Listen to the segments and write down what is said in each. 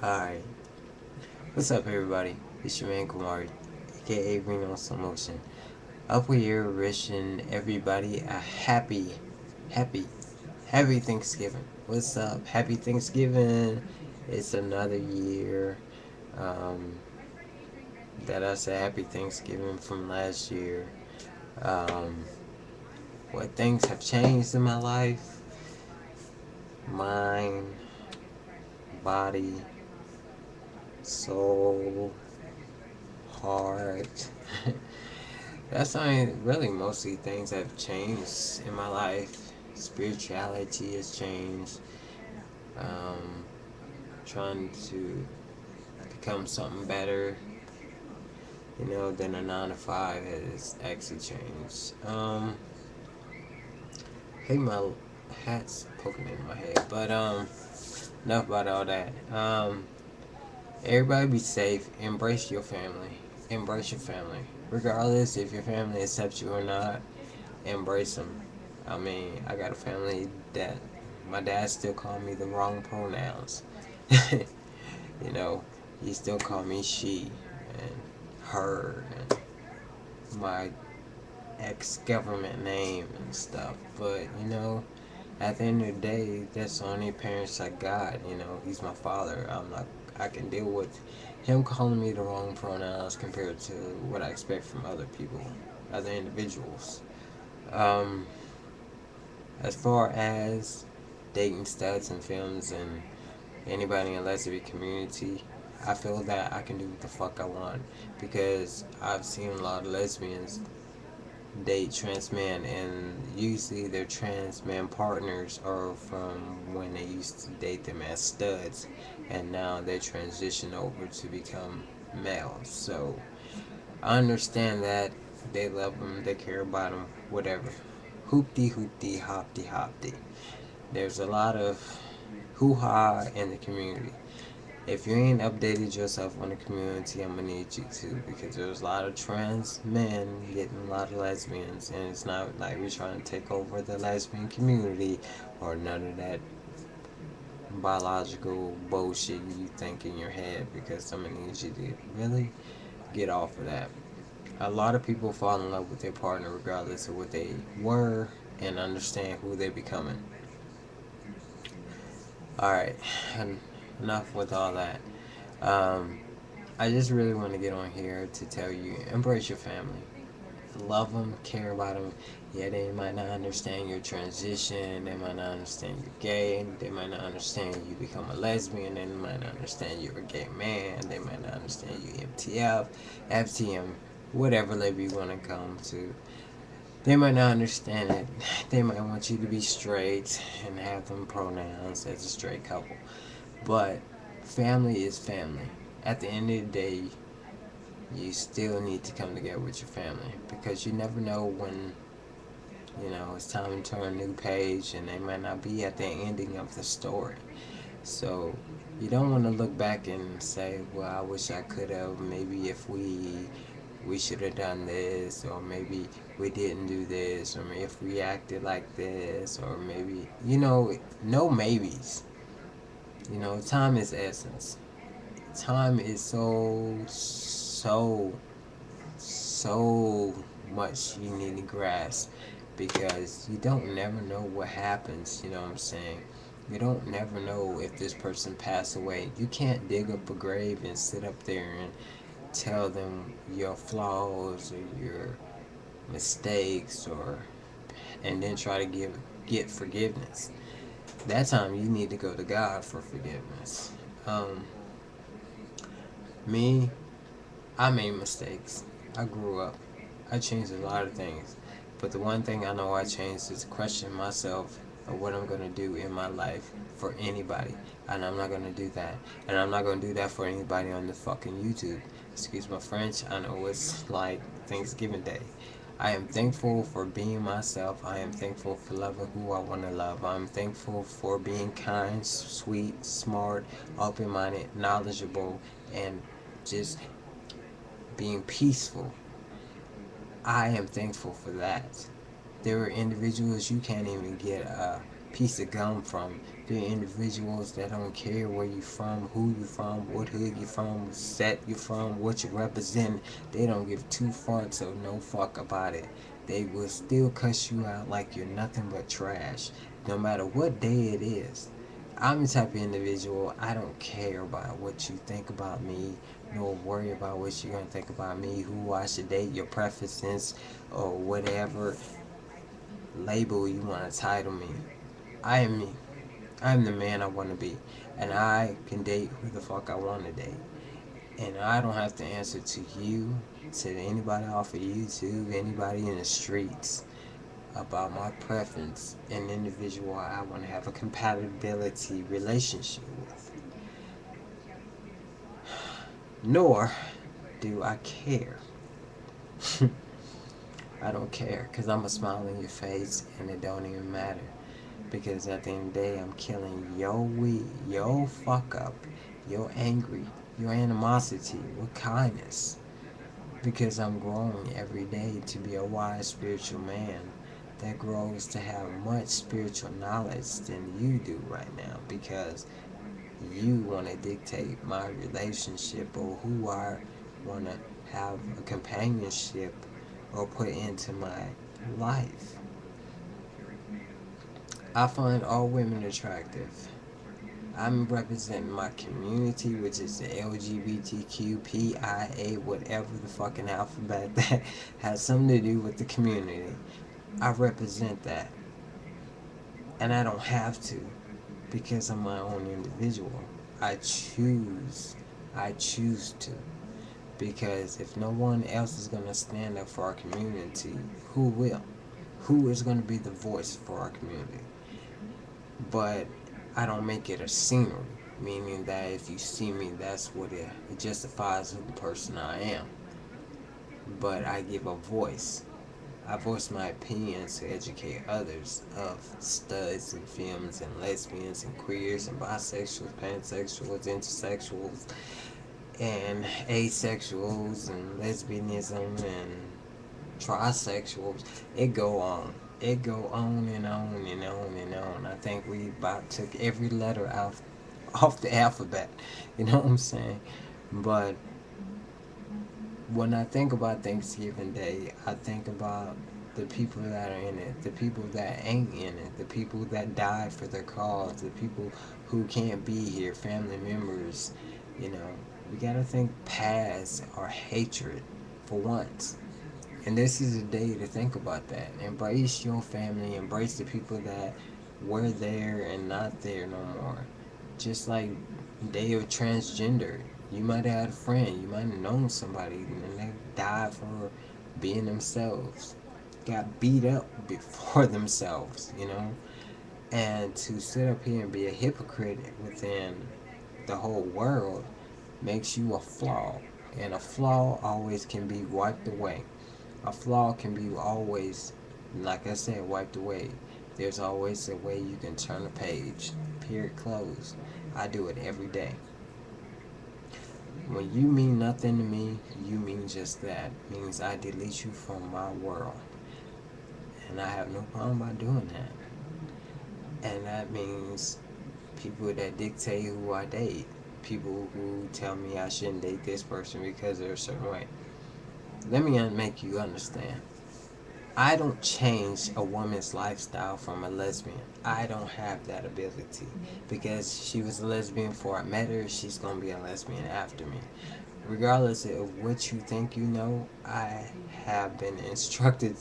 Alright, what's up, everybody? It's your man Kumari, aka Reno Slow Motion. Up here, wishing everybody a happy, happy Thanksgiving. What's up? Happy Thanksgiving! It's another year. Um, that I said Happy Thanksgiving from last year. Um, what things have changed in my life? Mind, body, soul, heart. That's really mostly things have changed in my life. Spirituality has changed. Um, Trying to become something better, than a 9 to 5 has actually changed. Hey, my hat's poking in my head, but enough about all that. Everybody be safe. Embrace your family. Embrace your family, regardless if your family accepts you or not. Embrace them. I mean, I got a family that my dad still called me the wrong pronouns. you know, he still called me she and her and my ex government name and stuff. But at the end of the day, that's the only parents I got. He's my father. I can deal with him calling me the wrong pronouns compared to what I expect from other people, other individuals. Um, as far as dating studs and films and anybody in the lesbian community, I feel that I can do what the fuck I want because I've seen a lot of lesbians date trans men, and usually their trans man partners are from when they used to date them as studs, and now they transition over to become males. So I understand that they love them, they care about them, whatever. Hoopty hoopty hoppty hoppty. There's a lot of hoo ha in the community. If you ain't updated yourself on the community, I'm gonna need you to, because there's a lot of trans men getting a lot of lesbians, and it's not like we're trying to take over the lesbian community or none of that biological bullshit you think in your head, because I'm gonna need you to really get off of that. A lot of people fall in love with their partner regardless of what they were and understand who they're becoming. Alright, enough with all that. Um, I just really want to get on here to tell you, embrace your family. Love them, care about them. Yeah, they might not understand your transition. They might not understand you're gay. They might not understand you become a lesbian. They might not understand you're a gay man. They might not understand you MTF, FTM, whatever label you want to come to. They might not understand it. They might want you to be straight and have them pronouns as a straight couple. But family is family. At the end of the day, you still need to come together with your family, because you never know when it's time to turn a new page, and they might not be at the ending of the story. So you don't want to look back and say, well, I wish I could have, maybe if we should have done this, or maybe we didn't do this, or maybe if we acted like this, or maybe no maybes. Time is essence. Time is so much you need to grasp, because you don't never know what happens. You know what I'm saying? You don't never know if this person passed away. You can't dig up a grave and sit up there and tell them your flaws or your mistakes, or and then try to get forgiveness. That time you need to go to God for forgiveness. Um, Me, I made mistakes. I grew up. I changed a lot of things. But the one thing I know I changed is question myself of what I'm going to do in my life for anybody. And I'm not going to do that. And I'm not going to do that for anybody on the fucking YouTube. Excuse my French. I know it's like Thanksgiving Day. I am thankful for being myself. I am thankful for loving who I want to love. I'm thankful for being kind, sweet, smart, open minded, knowledgeable, and just being peaceful. I am thankful for that. There are individuals you can't even get a piece of gum from. They're individuals that don't care where you from, who you from, what hood you from, what set you from, what you represent. They don't give two fucks or no fuck about it. They will still cuss you out like you're nothing but trash, no matter what day it is. I'm the type of individual, I don't care about what you think about me, nor worry about what you're gonna think about me, who I should date, your preferences, or whatever label you want to title me. I am me. I'm the man I want to be. And I can date who the fuck I want to date. And I don't have to answer to you, to anybody off of YouTube, anybody in the streets about my preference and individual I want to have a compatibility relationship with. Nor do I care. I don't care because I'm a smile in your face and it don't even matter. Because at the end of the day, I'm killing your weed, your fuck up, your angry, your animosity with kindness. Because I'm growing every day to be a wise spiritual man that grows to have much spiritual knowledge than you do right now. Because you want to dictate my relationship or who I want to have a companionship or put into my life. I find all women attractive. I'm representing my community, which is the LGBTQPIA, whatever the fucking alphabet that has something to do with the community. I represent that. And I don't have to because I'm my own individual. I choose. I choose to. Because if no one else is going to stand up for our community, who will? Who is going to be the voice for our community? But I don't make it a scenery, meaning that if you see me, that's what it justifies who the person I am. But I give a voice. I voice my opinions to educate others of studs and femmes and lesbians and queers and bisexuals, pansexuals, intersexuals, and asexuals and lesbianism and trisexuals. It go on. It go on and on and on and on. I think we about took every letter out off the alphabet. You know what I'm saying? But when I think about Thanksgiving Day, I think about the people that are in it, the people that ain't in it, the people that died for their cause, the people who can't be here, family members. You know, we gotta think past our hatred for once. And this is a day to think about that. Embrace your family, embrace the people that were there and not there no more. Just like day of transgender. You might have had a friend, you might have known somebody, and they died for being themselves. Got beat up before themselves, you know? And to sit up here and be a hypocrite within the whole world makes you a flaw. And a flaw always can be wiped away. A flaw can be always, like I said, wiped away. There's always a way you can turn a page. Period, closed. I do it every day. When you mean nothing to me, you mean just that. It means I delete you from my world. And I have no problem by doing that. And that means people that dictate who I date. People who tell me I shouldn't date this person because they're a certain way. Let me make you understand. I don't change a woman's lifestyle from a lesbian. I don't have that ability. Because she was a lesbian before I met her, she's going to be a lesbian after me. Regardless of what you think you know, I have been instructed.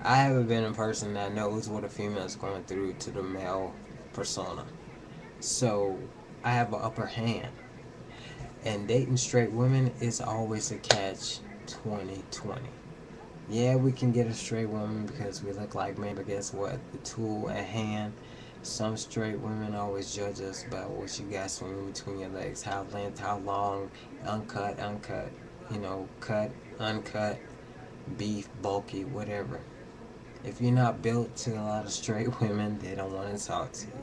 I haven't been a person that knows what a female is going through to the male persona. So, I have an upper hand. And dating straight women is always a catch 2020. Yeah, we can get a straight woman because we look like men, but guess what? The tool at hand. Some straight women always judge us about what you got swimming between your legs, how length, how long, uncut, you know, cut, uncut, beef, bulky, whatever. If you're not built to a lot of straight women, they don't want to talk to you.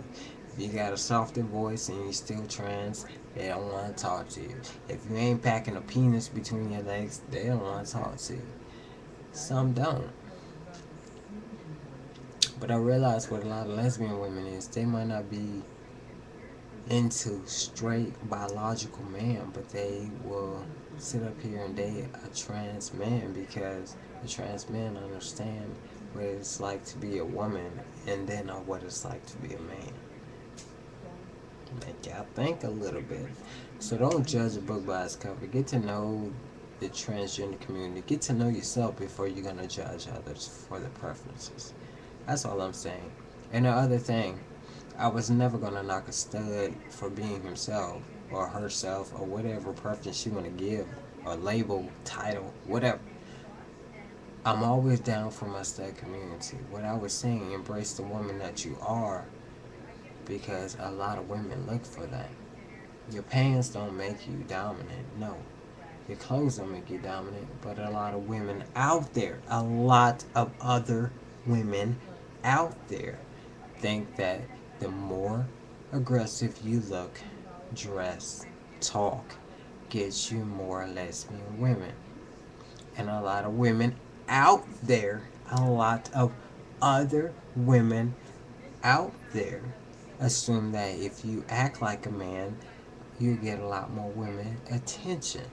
If you got a softer voice and you're still trans, they don't want to talk to you. If you ain't packing a penis between your legs, they don't want to talk to you. Some don't. But I realize what a lot of lesbian women is, they might not be into straight biological man, but they will sit up here and date a trans man because the trans men understand what it's like to be a woman and then know what it's like to be a man. Make y'all think a little bit. So don't judge a book by its cover. Get to know the transgender community. Get to know yourself before you're gonna judge others for their preferences. That's all I'm saying. And the other thing, I was never gonna knock a stud for being himself or herself or whatever preference you wanna give or label, title, whatever. I'm always down for my stud community. What I was saying, embrace the woman that you are, because a lot of women look for that. Your pants don't make you dominant, no. Your clothes don't make you dominant, but a lot of women out there, a lot of other women out there think that the more aggressive you look, dress, talk, gets you more lesbian women. And a lot of women out there, a lot of other women out there assume that if you act like a man, you get a lot more women attention.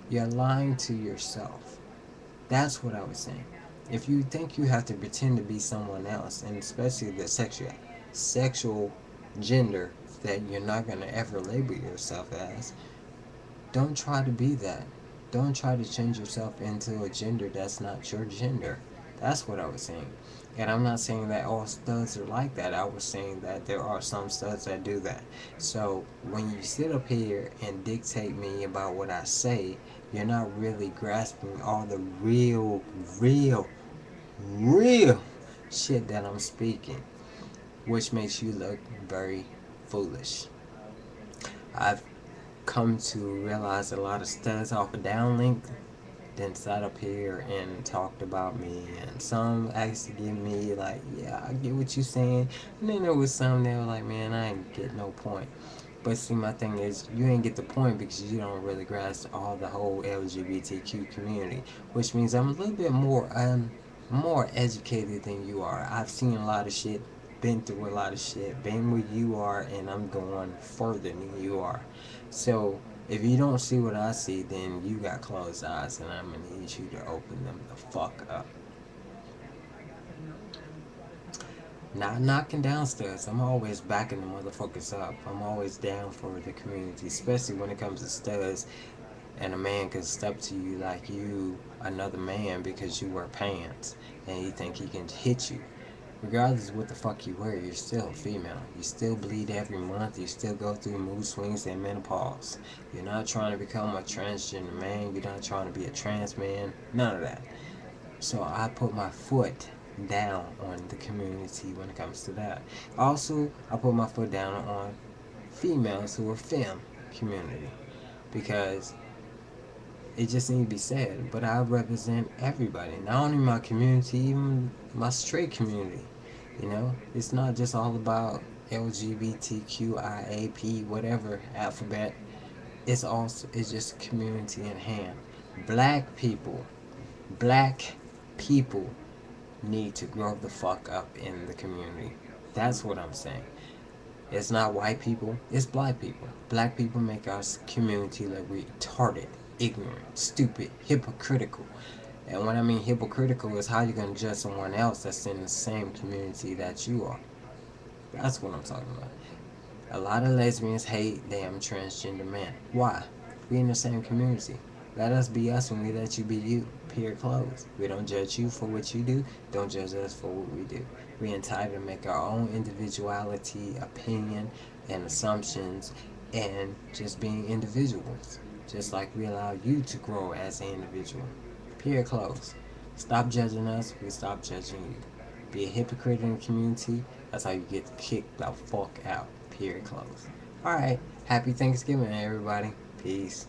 You're lying to yourself. That's what I was saying. If you think you have to pretend to be someone else, and especially the sexual gender that you're not going to ever label yourself as, don't try to be that. Don't try to change yourself into a gender that's not your gender. That's what I was saying. And I'm not saying that all studs are like that. I was saying that there are some studs that do that. So when you sit up here and dictate me about what I say, you're not really grasping all the real shit that I'm speaking, which makes you look very foolish. I've come to realize a lot of studs off of downlink then sat up here and talked about me, and some actually give me like, yeah, I get what you're saying, and then there was some that were like, man, I ain't get no point. But see, my thing is, you ain't get the point because you don't really grasp all the whole LGBTQ community, which means I'm a little bit more educated than you are. I've seen a lot of shit, been through a lot of shit, been where you are, and I'm going further than you are. So if you don't see what I see, then you got closed eyes, and I'm gonna need you to open them the fuck up. Not knocking down studs. I'm always backing the motherfuckers up. I'm always down for the community, especially when it comes to studs. And a man can step to you like you another man because you wear pants, and he think he can hit you. Regardless of what the fuck you wear, you're still a female. You still bleed every month. You still go through mood swings and menopause. You're not trying to become a transgender man. You're not trying to be a trans man. None of that. So I put my foot down on the community when it comes to that. Also, I put my foot down on females who are femme community, because it just needs to be said. But I represent everybody, not only my community, even my straight community. You know, it's not just all about LGBTQIAP, whatever alphabet. It's just community in hand. Black people need to grow the fuck up in the community. That's what I'm saying. It's not white people, it's black people. Black people make our community look retarded, ignorant, stupid, hypocritical. And when I mean hypocritical is how you're going to judge someone else that's in the same community that you are. That's what I'm talking about. A lot of lesbians hate damn transgender men. Why? We in the same community. Let us be us and we let you be you. Period. Close. We don't judge you for what you do. Don't judge us for what we do. We're entitled to make our own individuality, opinion, and assumptions, and just being individuals. Just like we allow you to grow as an individual. Period. Close. Stop judging us. We stop judging you. Be a hypocrite in the community. That's how you get kicked the fuck out. Period. Close. Alright. Happy Thanksgiving, everybody. Peace.